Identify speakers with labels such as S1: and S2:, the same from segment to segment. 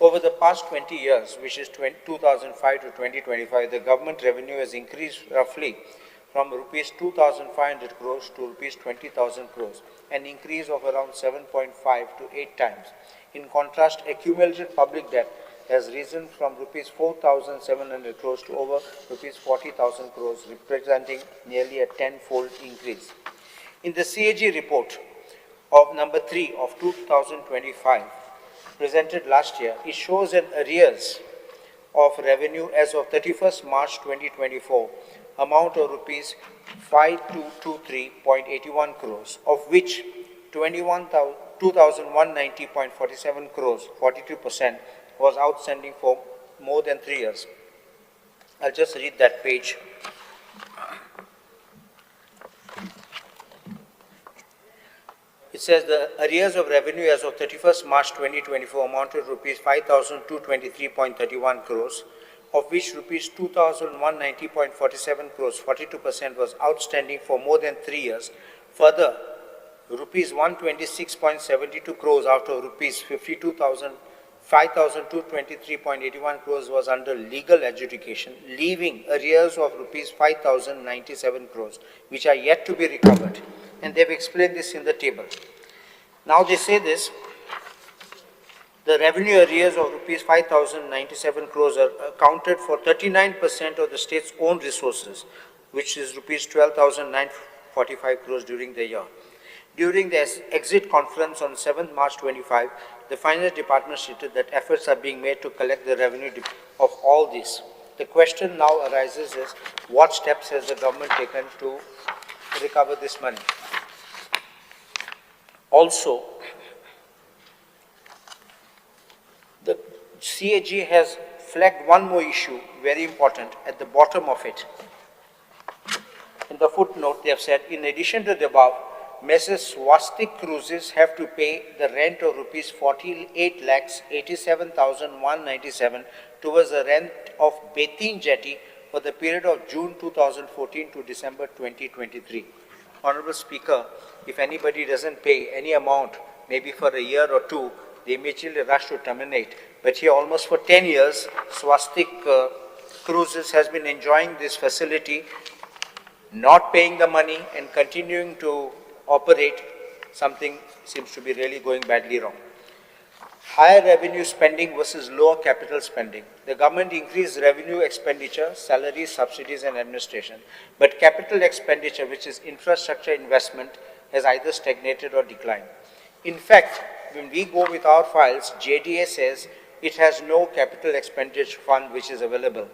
S1: Over the past 20 years, which is 2005 to 2025, the government revenue has increased roughly from rupees 2,500 crores to rupees 20,000 crores, an increase of around 7.5 to 8 times. In contrast, accumulated public debt has risen from rupees 4,700 crores to over rupees 40,000 crores, representing nearly a tenfold increase. In the CAG report of number 3 of 2025, presented last year, it shows an arrears of revenue as of 31st March 2024, amount of rupees 5223.81 crores, of which 2,190.47 crores, 42%, was outstanding for more than 3 years. I'll just read that page. It says the arrears of revenue as of 31st March 2024 amounted to rupees 5,223.31 crores, of which rupees 2,190.47 crores, 42%, was outstanding for more than 3 years. Further, rupees 126.72 crores out of rupees 5,223.81 crores was under legal adjudication, leaving arrears of rupees 5,097 crores, which are yet to be recovered. And they've explained this in the table. Now they say this, the revenue arrears of rupees 5,097 crores are accounted for 39% of the state's own resources, which is rupees 12,945 crores during the year. During the exit conference on 7th March 25, the Finance Department stated that efforts are being made to collect the revenue of all this. The question now arises is, what steps has the government taken to recover this money? Also, the CAG has flagged one more issue, very important, at the bottom of it. In the footnote, they have said, in addition to the above, Messrs. Swastik Cruises have to pay the rent of rupees 48,87,197 towards the rent of Betin Jetty for the period of June 2014 to December 2023. Honorable Speaker, if anybody doesn't pay any amount, maybe for a year or two, they immediately rush to terminate. But here almost for 10 years, Swastik Cruises has been enjoying this facility, not paying the money and continuing to operate. Something seems to be really going badly wrong. Higher revenue spending versus lower capital spending. The government increased revenue expenditure, salaries, subsidies and administration. But capital expenditure, which is infrastructure investment, has either stagnated or declined. In fact, when we go with our files, JDA says it has no capital expenditure fund which is available.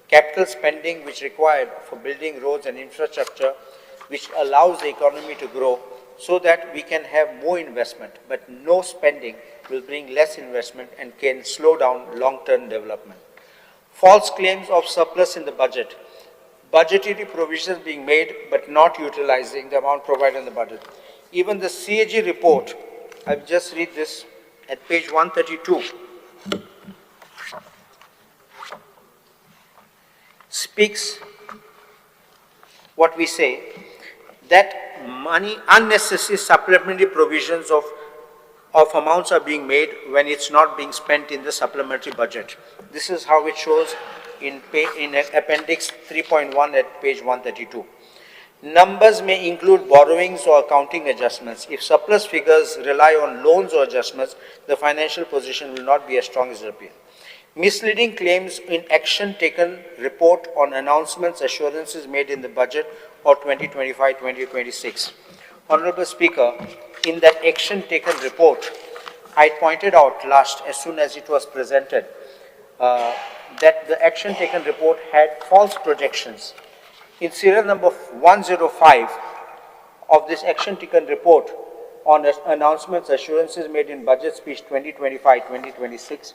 S1: Capital spending which required for building roads and infrastructure, which allows the economy to grow so that we can have more investment, but no spending will bring less investment and can slow down long-term development. False claims of surplus in the budget. Budgetary provisions being made but not utilizing the amount provided in the budget. Even the CAG report, I'll just read this at page 132, speaks what we say, that money, unnecessary supplementary provisions of amounts are being made when it's not being spent in the supplementary budget. This is how it shows in appendix 3.1 at page 132. Numbers may include borrowings or accounting adjustments. If surplus figures rely on loans or adjustments, the financial position will not be as strong as it appears. Misleading claims in action taken report on announcements, assurances made in the budget of 2025-2026. Honorable Speaker, in that action taken report, I pointed out last, as soon as it was presented, that the action taken report had false projections. In serial number 105 of this action taken report on announcements, assurances made in budget speech 2025-2026,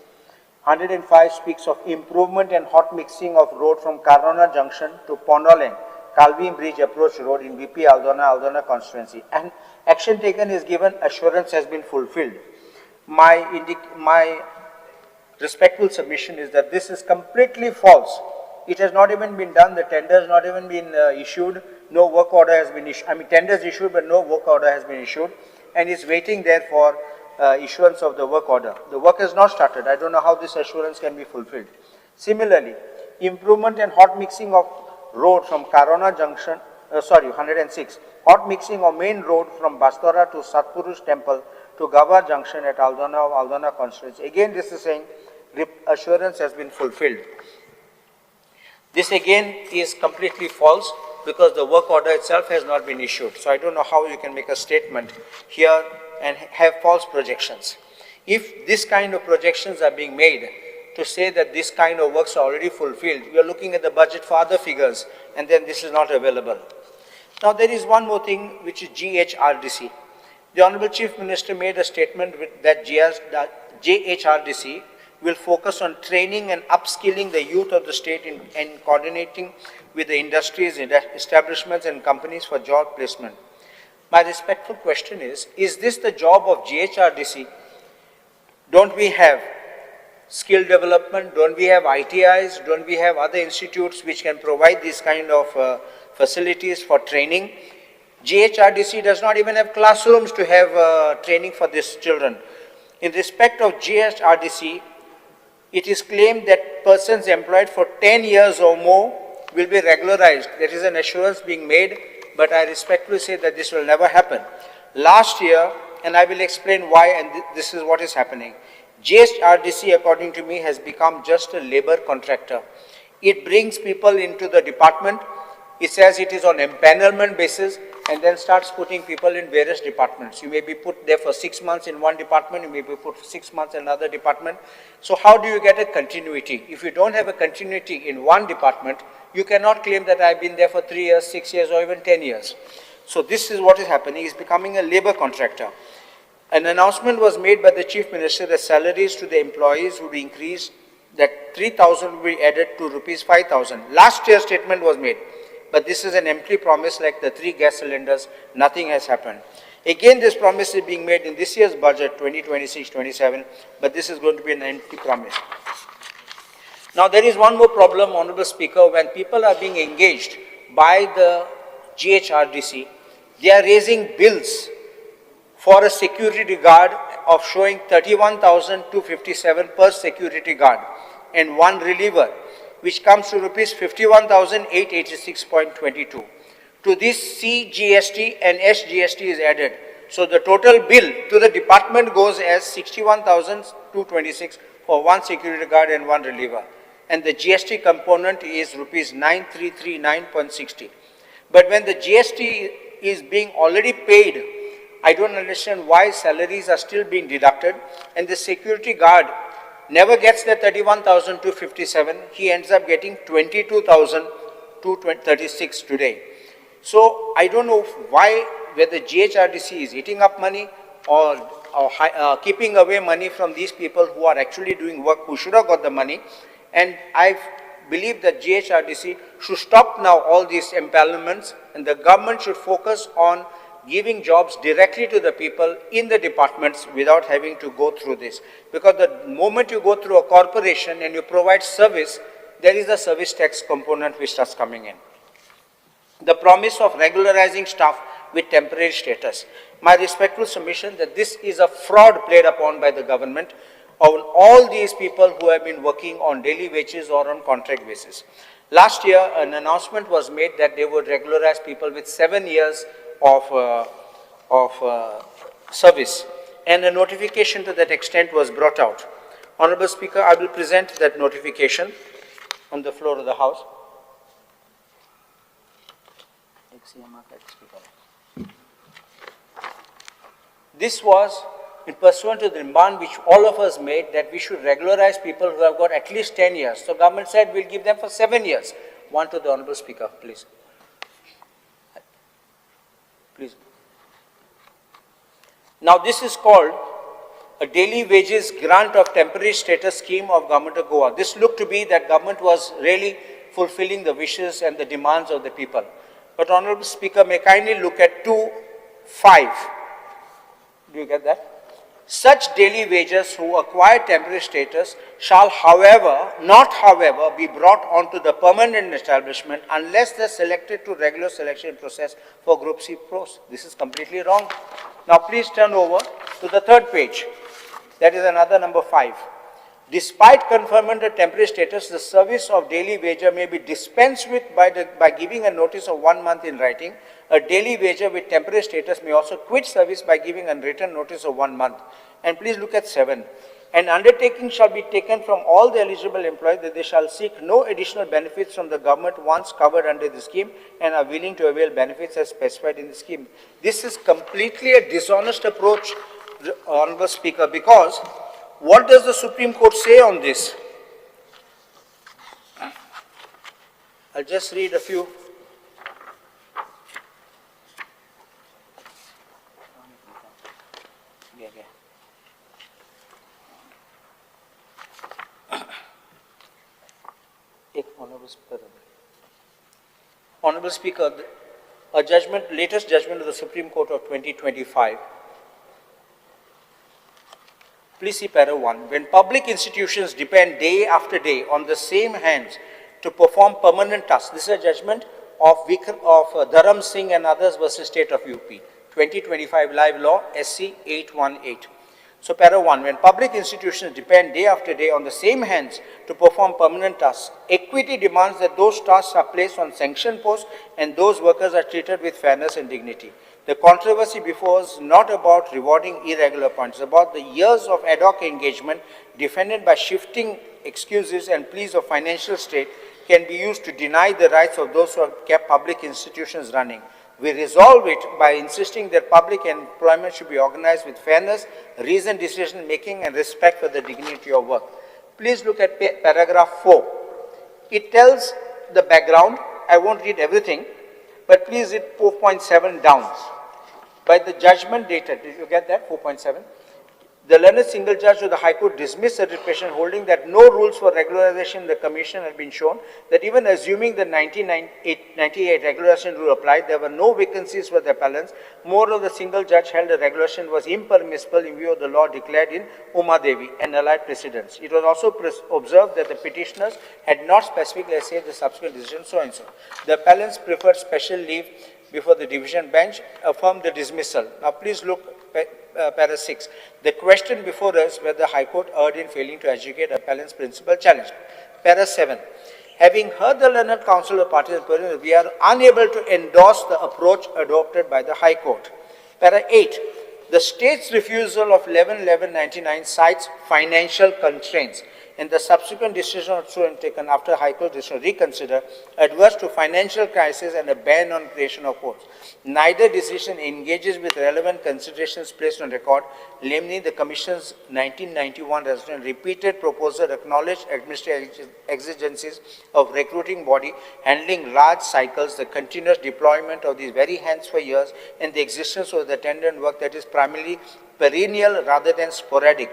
S1: 105 speaks of improvement and hot mixing of road from Karona Junction to Pondoleng, Calvin Bridge Approach Road in BP Aldona constituency. And action taken is given, assurance has been fulfilled. My respectful submission is that this is completely false. It has not even been done, the tender has not even been issued, no work order has been issued. I mean, tender is issued, but no work order has been issued, and it's waiting there for issuance of the work order. The work has not started. I don't know how this assurance can be fulfilled. Similarly, improvement and hot mixing of road from Karona Junction, 106, hot mixing of main road from Bastora to Satpurush Temple to Goa Junction at Aldona of Aldona constituency. Again, this is saying assurance has been fulfilled. This again is completely false because the work order itself has not been issued. So I don't know how you can make a statement here and have false projections. If this kind of projections are being made to say that this kind of works are already fulfilled, we are looking at the budget for other figures and then this is not available. Now there is one more thing which is GHRDC. The Honorable Chief Minister made a statement that GHRDC will focus on training and upskilling the youth of the state and coordinating with the industries, establishments and companies for job placement. My respectful question is this the job of GHRDC? Don't we have skill development? Don't we have ITIs? Don't we have other institutes which can provide these kind of facilities for training? GHRDC does not even have classrooms to have training for these children. In respect of GHRDC, it is claimed that persons employed for 10 years or more will be regularized. There is an assurance being made, but I respectfully say that this will never happen. Last year, and I will explain why, and this is what is happening. GHRDC, according to me, has become just a labor contractor. It brings people into the department. It says it is on empanelment basis and then starts putting people in various departments. You may be put there for 6 months in one department, you may be put for 6 months in another department. So how do you get a continuity? If you don't have a continuity in one department, you cannot claim that I've been there for 3 years, 6 years or even 10 years. So this is what is happening. He's becoming a labor contractor. An announcement was made by the Chief Minister that salaries to the employees would be increased, that 3,000 will be added to rupees 5,000. Last year's statement was made. But this is an empty promise like the 3 gas cylinders, nothing has happened. Again, this promise is being made in this year's budget, 2026-27, but this is going to be an empty promise. Now, there is one more problem, Honorable Speaker, when people are being engaged by the GHRDC, they are raising bills for a security guard of showing 31,257 per security guard and 1 reliever, which comes to rupees 51,886.22. To this, CGST and SGST is added. So the total bill to the department goes as 61,226 for 1 security guard and 1 reliever. And the GST component is rupees 9,339.60. But when the GST is being already paid, I don't understand why salaries are still being deducted and the security guard never gets the 31,257, he ends up getting 22,236 today. So I don't know why, whether GHRDC is eating up money or keeping away money from these people who are actually doing work, who should have got the money. And I believe that GHRDC should stop now all these empanelments and the government should focus on giving jobs directly to the people in the departments without having to go through this. Because the moment you go through a corporation and you provide service, there is a service tax component which starts coming in. The promise of regularizing staff with temporary status. My respectful submission that this is a fraud played upon by the government on all these people who have been working on daily wages or on contract basis. Last year, an announcement was made that they would regularize people with 7 years of service, and a notification to that extent was brought out. Honorable Speaker, I will present that notification on the floor of the House. This was in pursuant to the demand which all of us made that we should regularize people who have got at least 10 years. So government said we'll give them for 7 years. One to the Honorable Speaker, please. Please. Now this is called a daily wages grant of temporary status scheme of Government of Goa. This looked to be that government was really fulfilling the wishes and the demands of the people. But Honorable Speaker, may kindly look at 2.5. Do you get that? Such daily wagers who acquire temporary status shall, not however, be brought onto the permanent establishment unless they are selected to regular selection process for Group C posts. This is completely wrong. Now please turn over to the third page. That is another number 5. Despite conferment of temporary status, the service of daily wager may be dispensed with by giving a notice of 1 month in writing. A daily wager with temporary status may also quit service by giving a written notice of 1 month. And please look at 7. An undertaking shall be taken from all the eligible employees that they shall seek no additional benefits from the government once covered under the scheme and are willing to avail benefits as specified in the scheme. This is completely a dishonest approach, Honorable Speaker, because what does the Supreme Court say on this? I'll just read a few. Honorable Speaker, latest judgment of the Supreme Court of 2025. Please see para 1. When public institutions depend day after day on the same hands to perform permanent tasks, this is a judgment of Dharam Singh and others versus State of UP, 2025 live law, SC 818. So para 1, when public institutions depend day after day on the same hands to perform permanent tasks, equity demands that those tasks are placed on sanctioned posts and those workers are treated with fairness and dignity. The controversy before us is not about rewarding irregular points, it's about the years of ad hoc engagement defended by shifting excuses and pleas of financial state can be used to deny the rights of those who have kept public institutions running. We resolve it by insisting that public employment should be organized with fairness, reasoned decision making and respect for the dignity of work. Please look at paragraph 4. It tells the background. I won't read everything, but please read 4.7 down. By the judgment dated, did you get that, 4.7? The learned single judge of the High Court dismissed the petition holding that no rules for regularization in the Commission had been shown, that even assuming the 1998 regularization rule applied, there were no vacancies for the appellants. Moreover, the single judge held the regulation was impermissible in view of the law declared in Uma Devi and allied precedents. It was also observed that the petitioners had not specifically said the subsequent decision so and so. The appellants preferred special leave before the division bench, affirmed the dismissal. Now please look para 6. The question before us whether the High Court erred in failing to adjudicate appellant's principal challenge. Para 7. Having heard the learned counsel of parties, we are unable to endorse the approach adopted by the High Court. Para 8. The state's refusal of 11-11-99 cites financial constraints, and the subsequent decision taken after High Court decision reconsider adverse to financial crisis and a ban on creation of posts. Neither decision engages with relevant considerations placed on record, namely the Commission's 1991 resolution repeated proposal acknowledged administrative exigencies of recruiting body, handling large cycles, the continuous deployment of these very hands for years, and the existence of the attendant work that is primarily perennial rather than sporadic.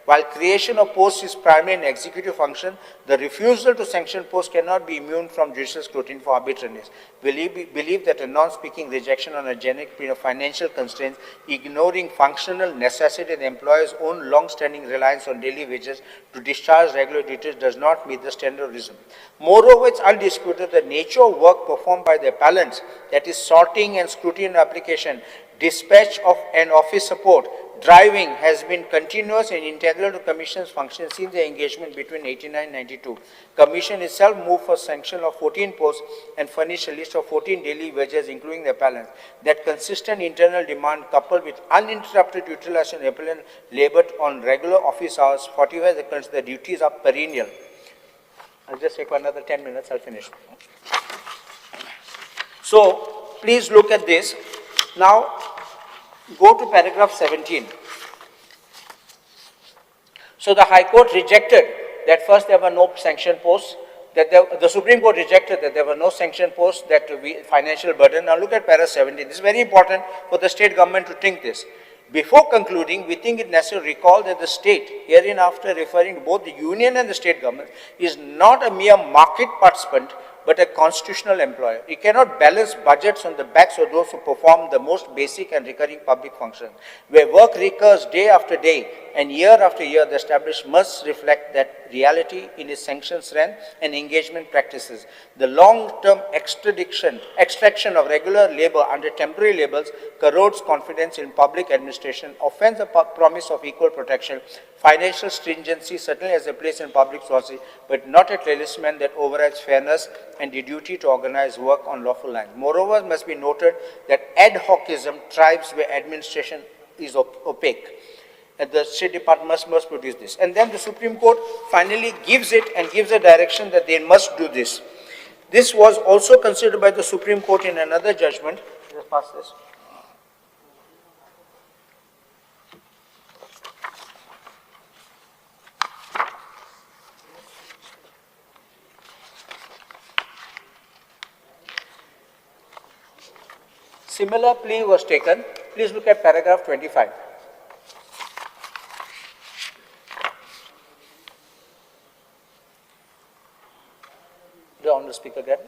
S1: While creation of posts is primary and executive function, the refusal to sanction posts cannot be immune from judicial scrutiny for arbitrariness. We believe that a non-speaking rejection on a generic plea of financial constraints, ignoring functional necessity of the employer's own long-standing reliance on daily wages to discharge regular duties does not meet the standard of reason. Moreover, it's undisputed the nature of work performed by the appellants, that is sorting and scrutiny application, dispatch of and office support, driving has been continuous and integral to Commission's function since the engagement between 1989-92. Commission itself moved for sanction of 14 posts and furnished a list of 14 daily wages, including the appellants. That consistent internal demand coupled with uninterrupted utilization of appellant labor on regular office hours fortifies the duties are perennial. I'll just take another 10 minutes, I'll finish. So, please look at this. Now, go to paragraph 17. So the High Court rejected that first there were no sanctioned posts, that the Supreme Court rejected that there were no sanctioned posts, that financial burden. Now look at para 17. This is very important for the state government to think this. Before concluding, we think it necessary to recall that the state, hereinafter referring to both the union and the state government, is not a mere market participant but a constitutional employer. It cannot balance budgets on the backs of those who perform the most basic and recurring public functions. Where work recurs day after day and year after year, the establishment must reflect that reality in its sanction strength and engagement practices. The long-term extraction of regular labor under temporary labels corrodes confidence in public administration, offends the promise of equal protection. Financial stringency certainly has a place in public policy, but not a talisman that overrides fairness and the duty to organize work on lawful lines. Moreover, it must be noted that ad hocism thrives where administration is opaque. And the State Department must produce this. And then the Supreme Court finally gives it and gives a direction that they must do this. This was also considered by the Supreme Court in another judgment. Just pass this. Similar plea was taken. Please look at paragraph 25. The Honourable Speaker again.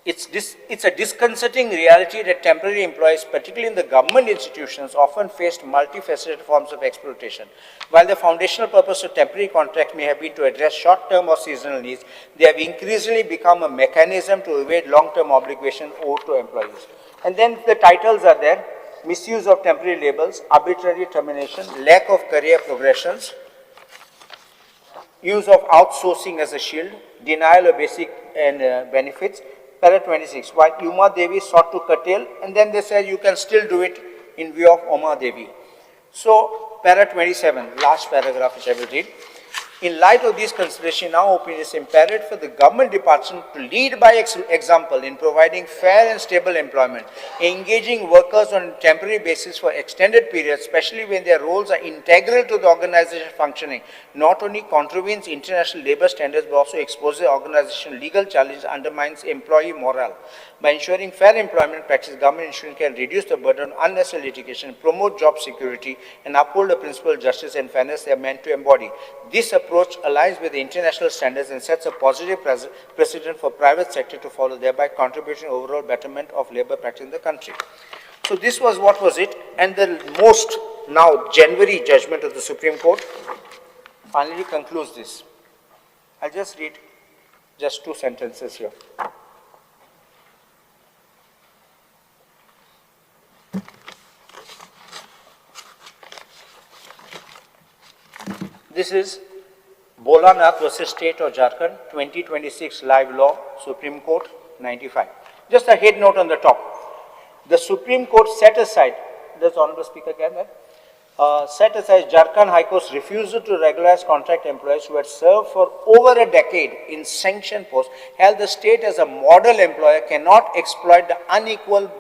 S1: It's a disconcerting reality that temporary employees, particularly in the government institutions, often faced multifaceted forms of exploitation. While the foundational purpose of temporary contract may have been to address short-term or seasonal needs, they have increasingly become a mechanism to evade long-term obligations owed to employees. And then the titles are there: misuse of temporary labels, arbitrary termination, lack of career progressions, use of outsourcing as a shield, denial of basic and benefits. Para 26, while Uma Devi sought to curtail, and then they said you can still do it in view of Uma Devi. So, para 27, last paragraph which I will read. In light of these considerations, in our opinion, it is imperative for the government department to lead by example in providing fair and stable employment, engaging workers on a temporary basis for extended periods, especially when their roles are integral to the organization functioning, not only contravenes international labor standards, but also exposes the organization legal challenges, undermines employee morale. By ensuring fair employment practice, government institutions can reduce the burden of unnecessary litigation, promote job security, and uphold the principle of justice and fairness they are meant to embody. This approach aligns with the international standards and sets a positive precedent for private sector to follow, thereby contributing to overall betterment of labor practice in the country. So this was what was it, and the most now January judgment of the Supreme Court finally concludes this. I'll just read just 2 sentences here. This is Bolanath versus State of Jharkhand, 2026 live law, Supreme Court, 95. Just a head note on the top. The Supreme Court set aside, does Honourable Speaker again that? Set aside Jharkhand High Court's refusal to regularize contract employees who had served for over a decade in sanctioned posts, held the state as a model employer cannot exploit the unequal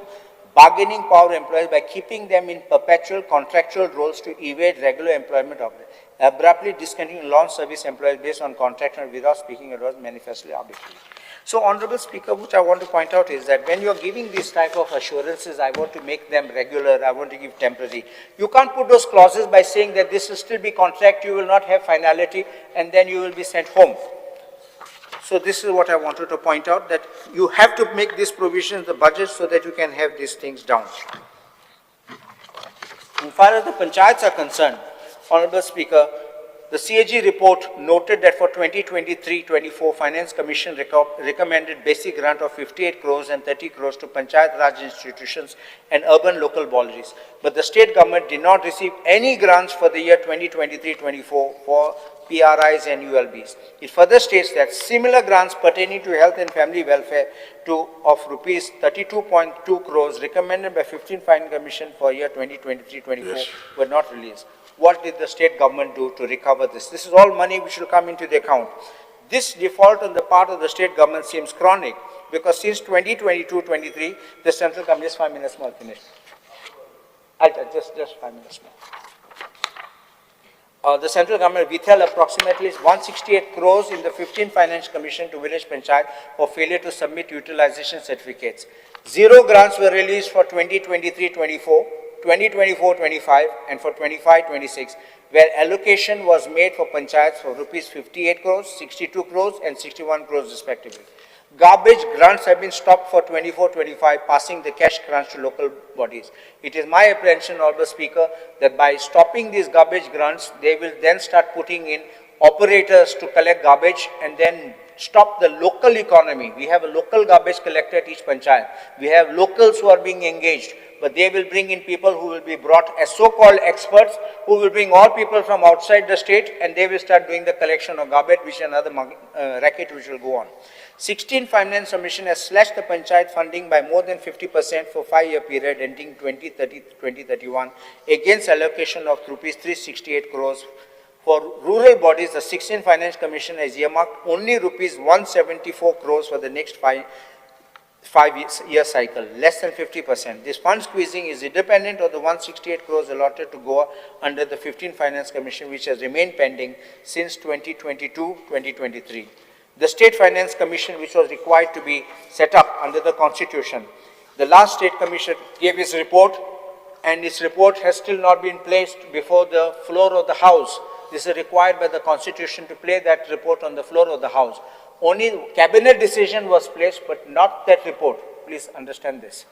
S1: bargaining power of employees by keeping them in perpetual contractual roles to evade regular employment of them. Abruptly discontinuing long service employees based on contract and without speaking it was manifestly arbitrary. So, Honourable Speaker, which I want to point out is that when you are giving these type of assurances, I want to make them regular, I want to give temporary, you can't put those clauses by saying that this will still be contract, you will not have finality, and then you will be sent home. So this is what I wanted to point out, that you have to make these provisions in the budget so that you can have these things down. As far as the panchayats are concerned, Honourable Speaker, the CAG report noted that for 2023-24, Finance Commission recommended basic grant of 58 crores and 30 crores to Panchayat Raj institutions and urban local bodies. But the state government did not receive any grants for the year 2023-24 for PRIs and ULBs. It further states that similar grants pertaining to health and family welfare of rupees 32.2 crores recommended by 15th Finance Commission for year 2023-24 were not released. What did the state government do to recover this? This is all money which will come into the account. This default on the part of the state government seems chronic because since 2022-23, the central government, just 5 minutes more, finish. Just 5 minutes more. The central government withheld approximately 168 crores in the 15th Finance Commission to village panchayat for failure to submit utilization certificates. 0 grants were released for 2023-24. 2024-25 and for 25-26, where allocation was made for panchayats for rupees 58 crores, 62 crores and 61 crores respectively. Garbage grants have been stopped for 24-25, passing the cash grants to local bodies. It is my apprehension, Honourable Speaker, that by stopping these garbage grants, they will then start putting in operators to collect garbage and then stop the local economy. We have a local garbage collector at each panchayat. We have locals who are being engaged, but they will bring in people who will be brought as so-called experts, who will bring all people from outside the state, and they will start doing the collection of garbage, which is another racket which will go on. 16 Finance Commission has slashed the panchayat funding by more than 50% for 5-year period ending 2030-2031 against allocation of rupees 368 crores. For rural bodies, the 16 Finance Commission has earmarked only rupees 174 crores for the next five-year cycle, less than 50%. This fund squeezing is independent of the 168 crores allotted to Goa under the 15 Finance Commission, which has remained pending since 2022-2023. The State Finance Commission, which was required to be set up under the Constitution, the last State Commission gave its report, and its report has still not been placed before the floor of the House. This is required by the Constitution to place that report on the floor of the House. Only cabinet decision was placed, but not that report. Please understand this.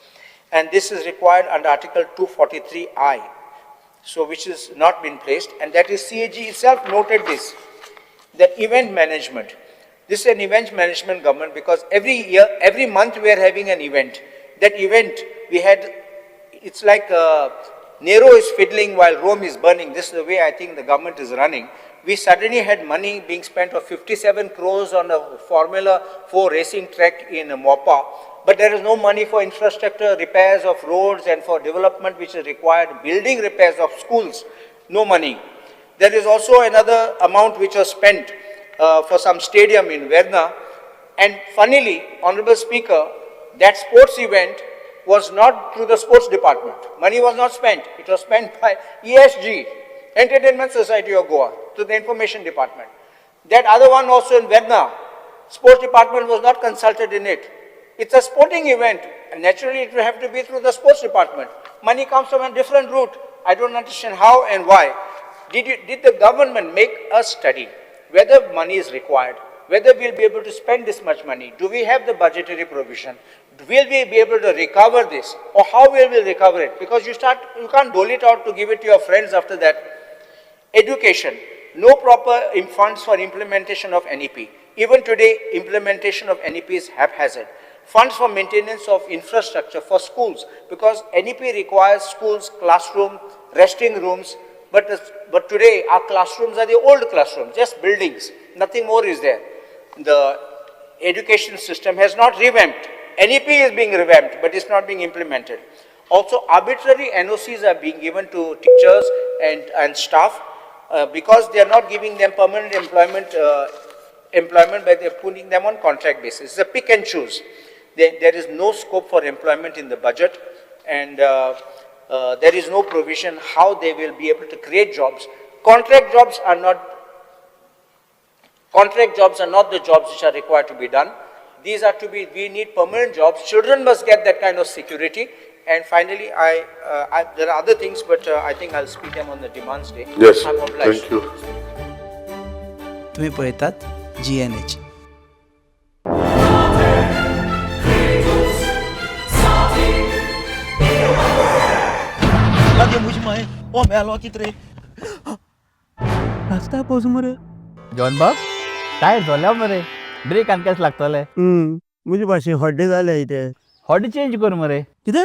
S1: And this is required under Article 243I, so which has not been placed, and that is CAG itself noted this. The event management. This is an event management government because every year, every month we are having an event. That event we had, it's like Nero is fiddling while Rome is burning. This is the way I think the government is running. We suddenly had money being spent of 57 crores on a Formula 4 racing track in Mopa, but there is no money for infrastructure, repairs of roads and for development which is required, building repairs of schools, no money. There is also another amount which was spent for some stadium in Verna, and funnily, Honourable Speaker, that sports event was not through the sports department. Money was not spent. It was spent by ESG, Entertainment Society of Goa, to the information department. That other one also in Verna, sports department was not consulted in it. It's a sporting event, and naturally it will have to be through the sports department. Money comes from a different route. I don't understand how and why. Did the government make a study whether money is required, whether we'll be able to spend this much money? Do we have the budgetary provision? Will we be able to recover this? Or how will we recover it? Because you can't dole it out to give it to your friends after that. Education. No proper funds for implementation of NEP. Even today, implementation of NEP is haphazard. Funds for maintenance of infrastructure for schools, because NEP requires schools, classroom, resting rooms, but today our classrooms are the old classrooms, just buildings, nothing more is there. The education system has not revamped. NEP is being revamped, but it's not being implemented. Also, arbitrary NOCs are being given to teachers and staff because they are not giving them permanent employment, but they are putting them on contract basis. It's a pick and choose. There is no scope for employment in the budget, and there is no provision how they will be able to create jobs. Contract jobs are not the jobs which are required to be done. These are to be, we need permanent jobs. Children must get that kind of security. And finally, there are other things, but I think I'll speak them on the demands day.
S2: Yes,
S1: I'm obliged.
S2: thank you.
S3: तुम्ही पळयतात GNH.
S4: Lagi muji mai, oh melo kitre.
S3: Rasta pose मरे.
S5: John बाब tyre झाल्या मरे break आनी कशें लागतले
S4: मुजी भाशे हड्डे जाले इथे.
S5: हॉडी चेंज कर मरे
S4: कितें?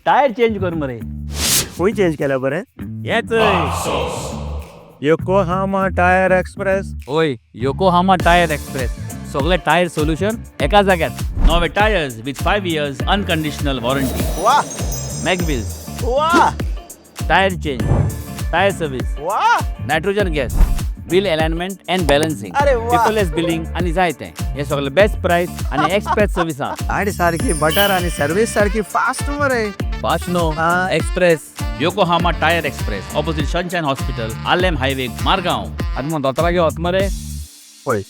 S5: टायर चेंज कर मरे
S4: खंय चेंज केला बरें? येच योकोहामा टायर एक्सप्रेस.
S5: ओय योकोहामा टायर एक्सप्रेस सगळे टायर सोल्युशन एका जाग्यार. नवे tyres with 5 years unconditional warranty.
S4: वाह
S5: मॅगविल्स
S4: वाह
S5: टायर चेंज टायर सर्विस
S4: वाह.
S5: Nitrogen gas wheel alignment and balancing
S4: अरे वाह.
S5: पेपरलेस बिलिंग आनी जायतें हे सगळे बेस्ट प्राइस आनी एक्सप्रेस सर्विस आहा.
S4: गाडी सारखी बटर आणि सर्व्हिस सारखी फास्ट मरे.
S5: फास्ट नो express Yokohama tyre express opposite Sunshine Hospital Alem highway Margao आनी मग दोतोरा घेवत मरे.
S4: पळय